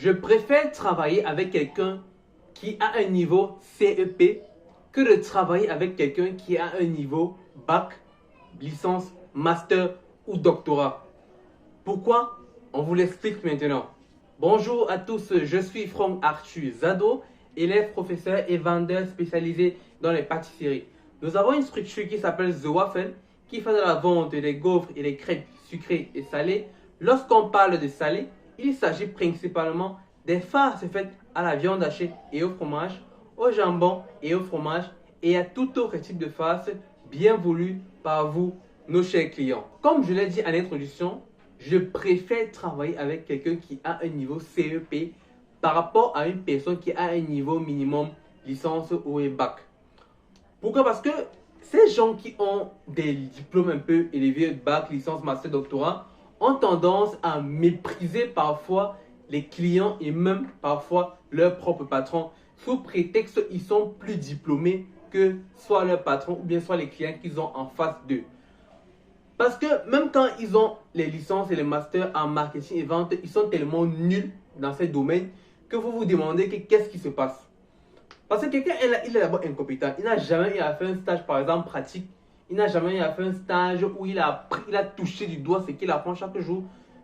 Je préfère travailler avec quelqu'un qui a un niveau CEP que de travailler avec quelqu'un qui a un niveau bac, licence, master ou doctorat. Pourquoi? On vous l'explique maintenant. Bonjour à tous, je suis Franck Arthur Zado, élève, professeur et vendeur spécialisé dans les pâtisseries. Nous avons une structure qui s'appelle The Waffle, qui fait de la vente des gaufres et des crêpes sucrées et salées. Lorsqu'on parle de salé, il s'agit principalement des farces faites à la viande hachée et au fromage, au jambon et au fromage et à tout autre type de farce bien voulu par vous, nos chers clients. Comme je l'ai dit en introduction, je préfère travailler avec quelqu'un qui a un niveau CEP par rapport à une personne qui a un niveau minimum licence ou un bac. Pourquoi? Parce que ces gens qui ont des diplômes un peu élevés, bac, licence, master, doctorat, ont tendance à mépriser parfois les clients et même parfois leur propre patron sous prétexte qu'ils sont plus diplômés que soit leur patron ou bien soit les clients qu'ils ont en face d'eux. Parce que même quand ils ont les licences et les masters en marketing et vente, ils sont tellement nuls dans ces domaines que vous vous demandez qu'est-ce qui se passe. Parce que quelqu'un, il est d'abord incompétent. Il n'a jamais eu à faire un stage, par exemple, pratique. Il n'a jamais eu à faire un stage où il a touché du doigt ce qu'il apprend chaque jour.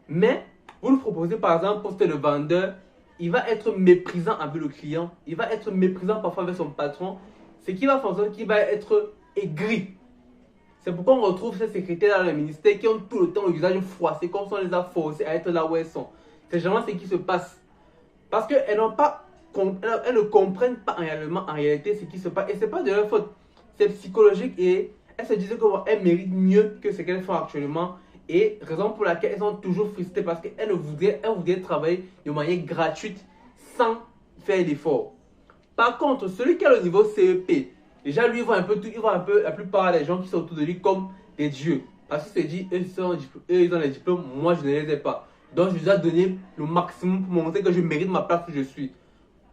Mais vous lui proposez, par exemple, poste de vendeur, il va être méprisant avec le client. Il va être méprisant parfois avec son patron. Ce qui va faire en sorte qu'il va être aigri. C'est pourquoi on retrouve ces secrétaires dans le ministère qui ont tout le temps le visage froissé, comme si on les a forcés à être là où elles sont. C'est généralement ce qui se passe. Parce qu'elles ne comprennent pas réellement, en réalité, ce qui se passe. Et ce n'est pas de leur faute. C'est psychologique et elles se disent qu'elles méritent mieux que ce qu'elles font actuellement. Et raison pour laquelle elles sont toujours frustrées parce qu'elles voudraient travailler de manière gratuite sans faire d'efforts. Par contre, celui qui a le niveau CEP, déjà lui, il voit un peu la plupart des gens qui sont autour de lui comme des dieux. Parce qu'il se dit, eux, ils ont les diplômes, moi je ne les ai pas. Donc je dois donner le maximum pour montrer que je mérite ma place où je suis.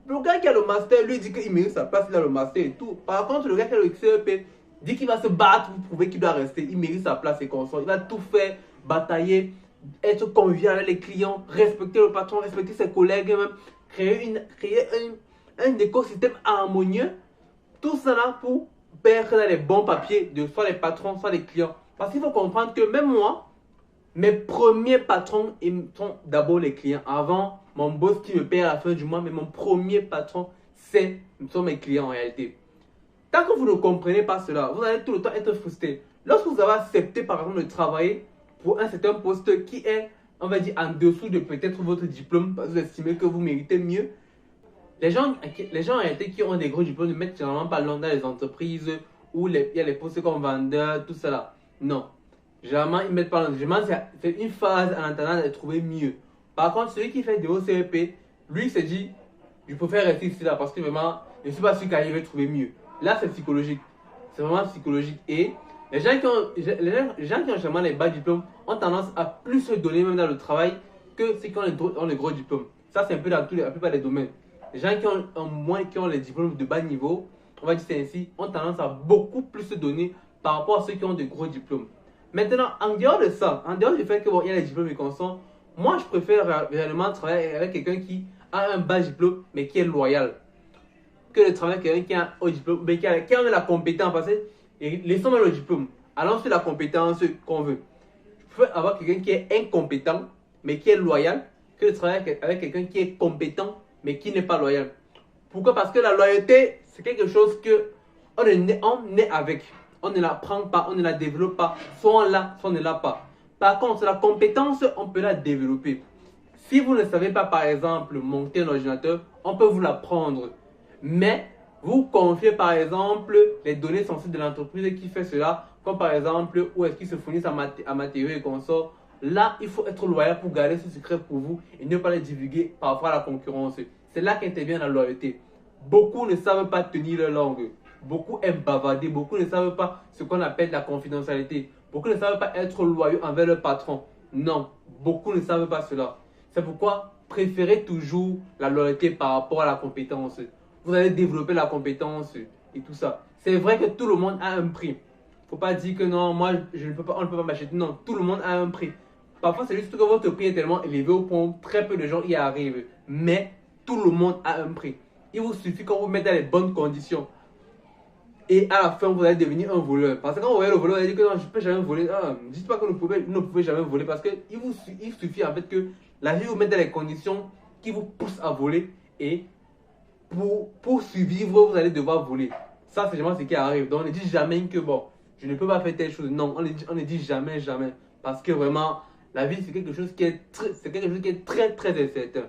Le gars qui a le master, lui dit qu'il mérite sa place, il a le master et tout. Par contre, le gars qui a le CEP dit qu'il va se battre pour prouver qu'il doit rester. Il mérite sa place et consort. Il va tout faire, batailler, être convivial avec les clients, respecter le patron, respecter ses collègues, même créer un écosystème harmonieux. Tout cela pour perdre les bons papiers de soit les patrons, soit les clients. Parce qu'il faut comprendre que même moi, mes premiers patrons sont d'abord les clients. Avant, mon boss qui me paye à la fin du mois, mais mon premier patron, sont mes clients en réalité. Tant que vous ne comprenez pas cela, vous allez tout le temps être frustré. Lorsque vous avez accepté par exemple de travailler pour un certain poste qui est, on va dire, en dessous de peut-être votre diplôme, parce que vous estimez que vous méritez mieux, les gens en réalité qui ont des gros diplômes ne mettent généralement pas long dans les entreprises où il y a les postes comme vendeur, tout cela. Non. Généralement, ils mettent pas long. Généralement, c'est une phase en attendant de trouver mieux. Par contre, celui qui fait des OCEP, lui, il se dit, je préfère rester ici là parce que vraiment, je ne suis pas sûr qu'il va trouver mieux. Là, c'est psychologique. C'est vraiment psychologique. Et les gens qui ont généralement les bas diplômes ont tendance à plus se donner même dans le travail que ceux qui ont les gros diplômes. Ça, c'est un peu dans la plupart des domaines. Les gens qui ont les diplômes de bas niveau, on va dire c'est ainsi, ont tendance à beaucoup plus se donner par rapport à ceux qui ont de gros diplômes. Maintenant, en dehors de ça, en dehors du fait qu'il y a les diplômes et qu'on sent, moi je préfère réellement travailler avec quelqu'un qui a un bas diplôme mais qui est loyal. Que de travailler avec quelqu'un qui a un haut diplôme mais qui a la compétence. Parce que laissons le diplôme, allons sur la compétence qu'on veut. Je préfère avoir quelqu'un qui est incompétent mais qui est loyal que de travailler avec quelqu'un qui est compétent mais qui n'est pas loyal. Pourquoi? Parce que la loyauté, c'est quelque chose que on naît avec. On ne l'apprend pas, on ne la développe pas. Soit on l'a, soit on ne l'a pas. Par contre, la compétence, on peut la développer. Si vous ne savez pas, par exemple, monter un ordinateur, on peut vous l'apprendre. Mais vous confiez, par exemple, les données sensibles de l'entreprise qui fait cela, comme par exemple, où est-ce qu'ils se fournissent à matériaux et consorts. Là, il faut être loyal pour garder ce secret pour vous et ne pas les divulguer par rapport à la concurrence. C'est là qu'intervient la loyauté. Beaucoup ne savent pas tenir leur langue. Beaucoup aiment bavarder. Beaucoup ne savent pas ce qu'on appelle la confidentialité. Beaucoup ne savent pas être loyaux envers leur patron. Non, beaucoup ne savent pas cela. C'est pourquoi préférez toujours la loyauté par rapport à la compétence. Vous allez développer la compétence et tout ça. C'est vrai que tout le monde a un prix. Il ne faut pas dire que non, moi, je ne peux pas, on ne peut pas m'acheter. Non, tout le monde a un prix. Parfois, c'est juste que votre prix est tellement élevé au point où très peu de gens y arrivent. Mais tout le monde a un prix. Il vous suffit qu'on vous mette dans les bonnes conditions. Et à la fin, vous allez devenir un voleur. Parce que quand vous voyez le voleur, vous allez dire que non, je ne peux jamais voler. Ah, dites pas que vous ne pouvez jamais voler. Parce qu'il suffit en fait que la vie vous mette dans les conditions qui vous poussent à voler. Et pour survivre, vous allez devoir voler. Ça, c'est vraiment ce qui arrive. Donc, on ne dit jamais que bon, je ne peux pas faire telle chose. Non, on ne dit jamais, jamais. Parce que vraiment, la vie, c'est quelque chose qui est très, très incertain.